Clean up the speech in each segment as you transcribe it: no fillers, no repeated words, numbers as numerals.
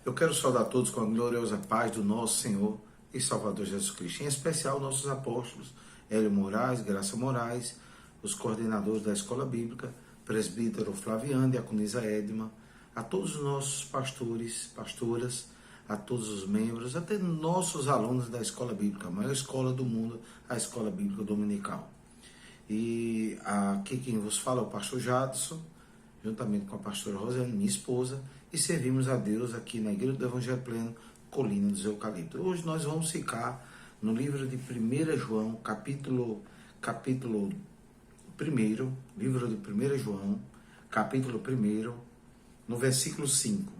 Eu quero saudar todos com a gloriosa paz do nosso Senhor e Salvador Jesus Cristo, em especial nossos apóstolos, Hélio Moraes, Graça Moraes, os coordenadores da Escola Bíblica, presbítero Flaviano, diaconisa Edma, a todos os nossos pastores, pastoras, a todos os membros, até nossos alunos da Escola Bíblica, a maior escola do mundo, a Escola Bíblica Dominical. E aqui quem vos fala é o pastor Jadson, juntamente com a pastora Rosane, minha esposa, e servimos a Deus aqui na Igreja do Evangelho Pleno, Colina dos Eucaliptos. Hoje nós vamos ficar no livro de 1 João, capítulo 1, livro de 1 João, capítulo 1, no versículo 5.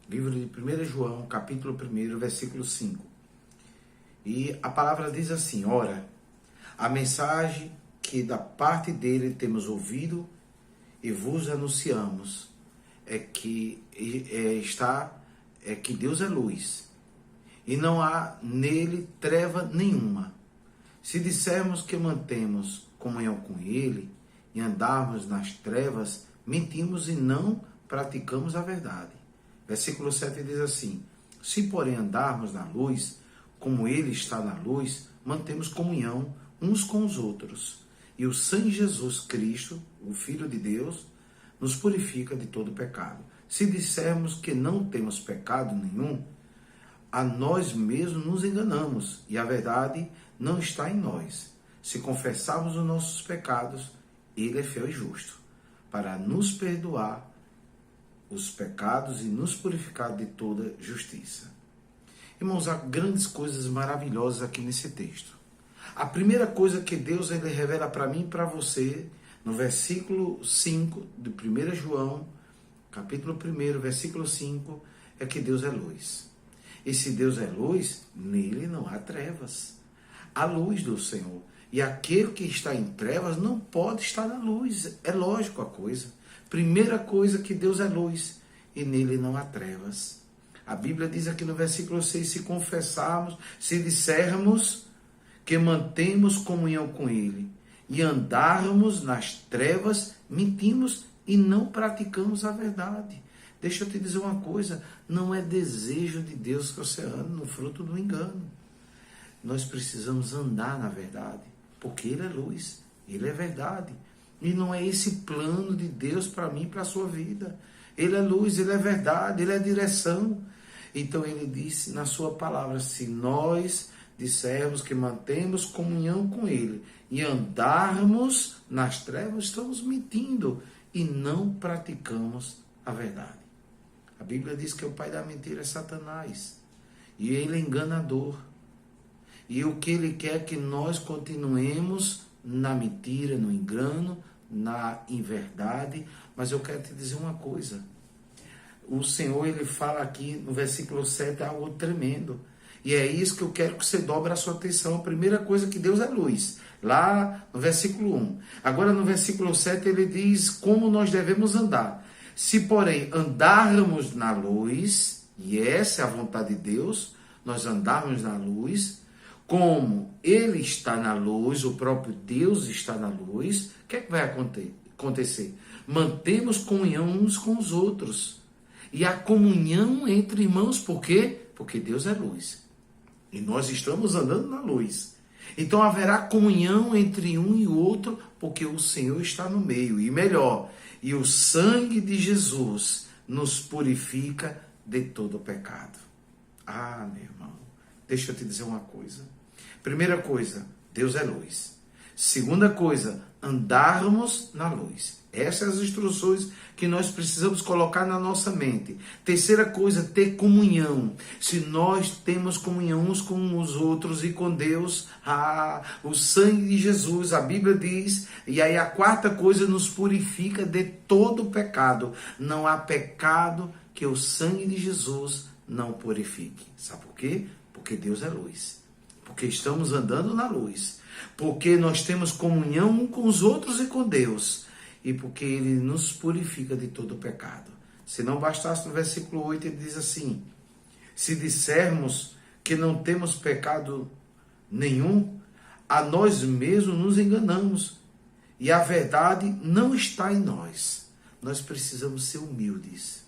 Livro de 1 João, capítulo 1, versículo 5. E a palavra diz assim: ora, a mensagem que da parte dele temos ouvido e vos anunciamos é que Deus é luz e não há nele treva nenhuma. Se dissermos que mantemos comunhão com ele e andarmos nas trevas, mentimos e não praticamos a verdade. Versículo 7 diz assim: se porém andarmos na luz, como ele está na luz, mantemos comunhão uns com os outros. E o sangue de Jesus Cristo, o Filho de Deus, nos purifica de todo pecado. Se dissermos que não temos pecado nenhum, a nós mesmos nos enganamos e a verdade não está em nós. Se confessarmos os nossos pecados, ele é fiel e justo para nos perdoar os pecados e nos purificar de toda justiça. Irmãos, há grandes coisas maravilhosas aqui nesse texto. A primeira coisa que Deus ele revela para mim e para você, no versículo 5 de 1 João, capítulo 1, versículo 5, é que Deus é luz. E se Deus é luz, nele não há trevas. A luz do Senhor. E aquele que está em trevas não pode estar na luz. É lógico a coisa. Primeira coisa, que Deus é luz e nele não há trevas. A Bíblia diz aqui no versículo 6, se confessarmos, se dissermos que mantemos comunhão com ele e andarmos nas trevas, mentimos e não praticamos a verdade. Deixa eu te dizer uma coisa, não é desejo de Deus que você ande no fruto do engano. Nós precisamos andar na verdade, porque ele é luz, ele é verdade. E não é esse plano de Deus para mim e para a sua vida. Ele é luz, ele é verdade, ele é direção. Então ele disse na sua palavra, se nós dissermos que mantemos comunhão com ele e andarmos nas trevas, estamos mentindo e não praticamos a verdade. A Bíblia diz que o pai da mentira é Satanás e ele é enganador. E o que ele quer é que nós continuemos na mentira, no engano, na inverdade. Mas eu quero te dizer uma coisa. O Senhor, ele fala aqui no versículo 7 algo tremendo. E é isso que eu quero que você dobre a sua atenção. A primeira coisa, que Deus é luz. Lá no versículo 1. Agora no versículo 7 ele diz como nós devemos andar. Se porém andarmos na luz, e essa é a vontade de Deus, nós andarmos na luz, como ele está na luz, o próprio Deus está na luz, o que é que vai acontecer? Mantemos comunhão uns com os outros. E a comunhão entre irmãos, por quê? Porque Deus é luz. E nós estamos andando na luz. Então haverá comunhão entre um e outro, porque o Senhor está no meio. E melhor, e o sangue de Jesus nos purifica de todo o pecado. Ah, meu irmão, deixa eu te dizer uma coisa. Primeira coisa, Deus é luz. Segunda coisa, andarmos na luz. Essas são as instruções que nós precisamos colocar na nossa mente. Terceira coisa, ter comunhão. Se nós temos comunhão uns com os outros e com Deus, o sangue de Jesus, a Bíblia diz, e aí a quarta coisa, nos purifica de todo pecado. Não há pecado que o sangue de Jesus não purifique. Sabe por quê? Porque Deus é luz. Porque estamos andando na luz. Porque nós temos comunhão uns com os outros e com Deus. E porque ele nos purifica de todo pecado. Se não bastasse, no versículo 8 ele diz assim: se dissermos que não temos pecado nenhum, a nós mesmos nos enganamos e a verdade não está em nós. Nós precisamos ser humildes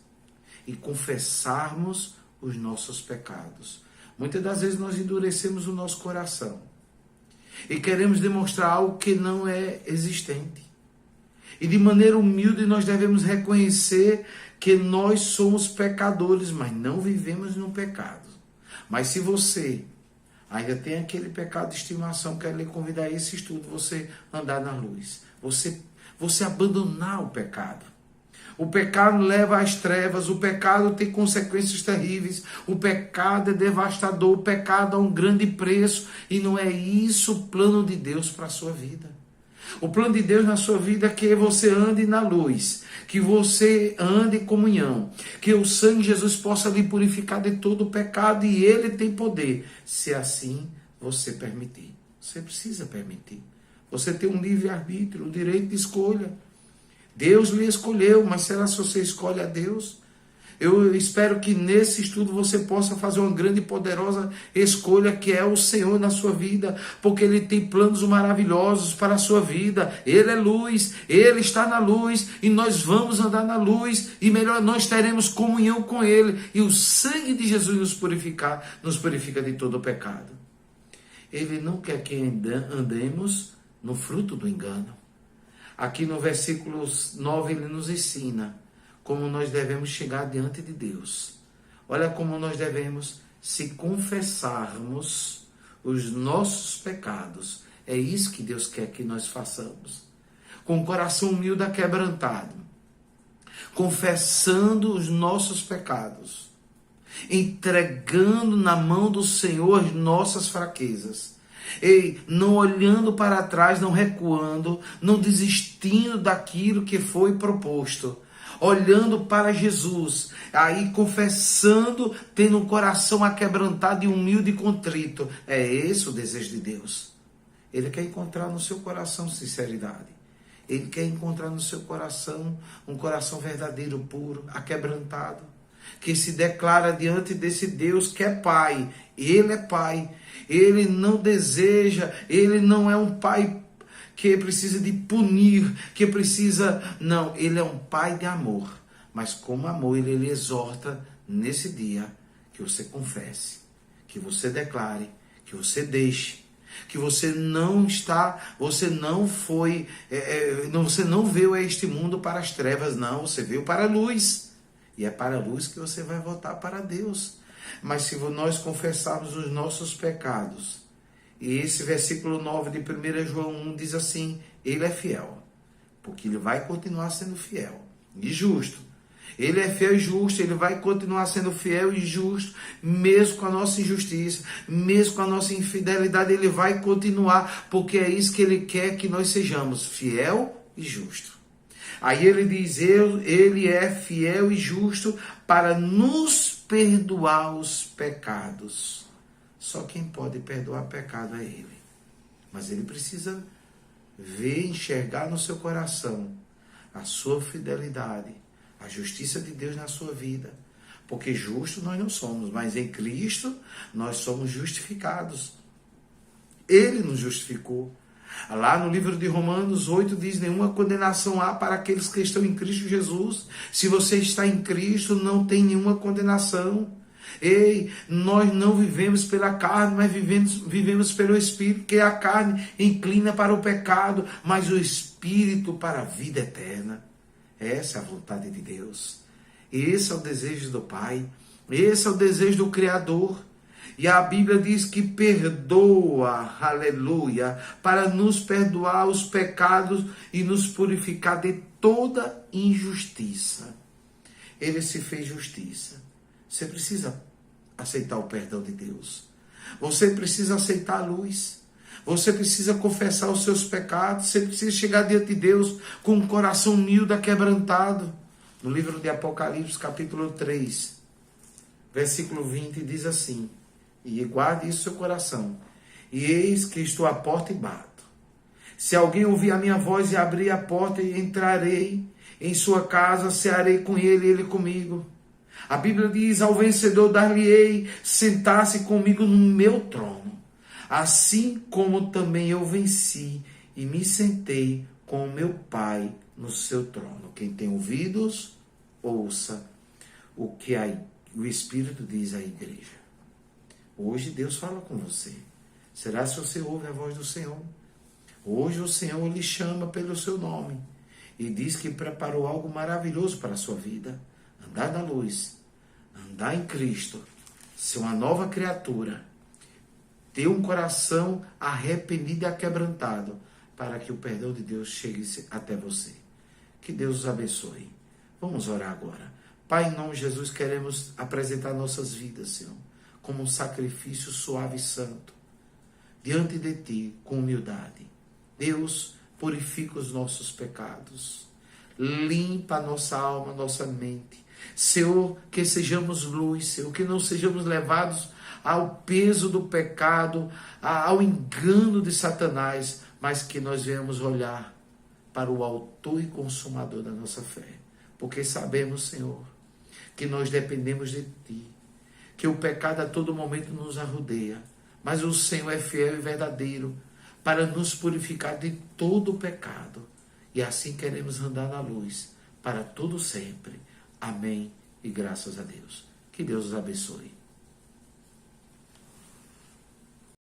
e confessarmos os nossos pecados. Muitas das vezes nós endurecemos o nosso coração e queremos demonstrar algo que não é existente. E de maneira humilde nós devemos reconhecer que nós somos pecadores, mas não vivemos no pecado. Mas se você ainda tem aquele pecado de estimação, quero lhe convidar a esse estudo, você andar na luz. Você abandonar o pecado. O pecado leva às trevas, o pecado tem consequências terríveis, o pecado é devastador, o pecado há um grande preço, e não é isso o plano de Deus para a sua vida. O plano de Deus na sua vida é que você ande na luz, que você ande em comunhão, que o sangue de Jesus possa lhe purificar de todo o pecado, e Ele tem poder, se assim você permitir. Você precisa permitir. Você tem um livre-arbítrio, o direito de escolha. Deus lhe escolheu, mas será se você escolhe a Deus? Eu espero que nesse estudo você possa fazer uma grande e poderosa escolha, que é o Senhor na sua vida, porque Ele tem planos maravilhosos para a sua vida. Ele é luz, Ele está na luz, e nós vamos andar na luz, e melhor, nós teremos comunhão com Ele, e o sangue de Jesus nos purifica de todo o pecado. Ele não quer que andemos no fruto do engano. Aqui no versículo 9 ele nos ensina como nós devemos chegar diante de Deus. Olha como nós devemos, se confessarmos os nossos pecados. É isso que Deus quer que nós façamos. Com o coração humilde e quebrantado. Confessando os nossos pecados. Entregando na mão do Senhor as nossas fraquezas. E não olhando para trás, não recuando, não desistindo daquilo que foi proposto, olhando para Jesus, aí confessando, tendo um coração aquebrantado e humilde e contrito. É esse o desejo de Deus. Ele quer encontrar no seu coração sinceridade. Ele quer encontrar no seu coração um coração verdadeiro, puro, aquebrantado, que se declara diante desse Deus que é Pai. Ele é Pai. Ele não deseja, Ele não é um Pai que precisa de punir, que precisa... Não, Ele é um Pai de amor. Mas como amor, Ele lhe exorta nesse dia que você confesse, que você declare, que você deixe, que você não está, você não foi, você não veio a este mundo para as trevas, não, você veio para a luz. E é para a luz que você vai voltar para Deus. Mas se nós confessarmos os nossos pecados, e esse versículo 9 de 1 João 1 diz assim, Ele é fiel, porque Ele vai continuar sendo fiel e justo. Ele é fiel e justo, Ele vai continuar sendo fiel e justo, mesmo com a nossa injustiça, mesmo com a nossa infidelidade, Ele vai continuar, porque é isso que Ele quer que nós sejamos, fiel e justo. Aí Ele diz, Ele é fiel e justo para nos perdoar os pecados. Só quem pode perdoar pecado é Ele. Mas Ele precisa ver, enxergar no seu coração a sua fidelidade, a justiça de Deus na sua vida. Porque justo nós não somos, mas em Cristo nós somos justificados. Ele nos justificou. Lá no livro de Romanos 8 diz, nenhuma condenação há para aqueles que estão em Cristo Jesus. Se você está em Cristo, não tem nenhuma condenação. Ei, nós não vivemos pela carne, mas vivemos pelo Espírito, porque a carne inclina para o pecado, mas o Espírito para a vida eterna. Essa é a vontade de Deus. Esse é o desejo do Pai. Esse é o desejo do Criador. E a Bíblia diz que perdoa, aleluia, para nos perdoar os pecados e nos purificar de toda injustiça. Ele se fez justiça. Você precisa aceitar o perdão de Deus. Você precisa aceitar a luz. Você precisa confessar os seus pecados. Você precisa chegar diante de Deus com um coração humilde, quebrantado. No livro de Apocalipse, capítulo 3, versículo 20, diz assim, e guarde isso no seu coração, e eis que estou à porta e bato. Se alguém ouvir a minha voz e abrir a porta, entrarei em sua casa, cearei com ele e ele comigo. A Bíblia diz, ao vencedor dar-lhe-ei sentar-se comigo no meu trono, assim como também eu venci e me sentei com o meu Pai no seu trono. Quem tem ouvidos, ouça o que o Espírito diz à igreja. Hoje Deus fala com você. Será se você ouve a voz do Senhor? Hoje o Senhor lhe chama pelo seu nome e diz que preparou algo maravilhoso para a sua vida. Andar na luz, andar em Cristo, ser uma nova criatura, ter um coração arrependido e aquebrantado, para que o perdão de Deus chegue até você. Que Deus os abençoe. Vamos orar agora. Pai, em nome de Jesus, queremos apresentar nossas vidas, Senhor, como um sacrifício suave e santo, diante de Ti, com humildade. Deus, purifica os nossos pecados, limpa a nossa alma, a nossa mente. Senhor, que sejamos luz, Senhor, que não sejamos levados ao peso do pecado, ao engano de Satanás, mas que nós venhamos olhar para o autor e consumador da nossa fé. Porque sabemos, Senhor, que nós dependemos de Ti, que o pecado a todo momento nos arrodeia, mas o Senhor é fiel e verdadeiro para nos purificar de todo o pecado. E assim queremos andar na luz para todo sempre. Amém e graças a Deus. Que Deus os abençoe.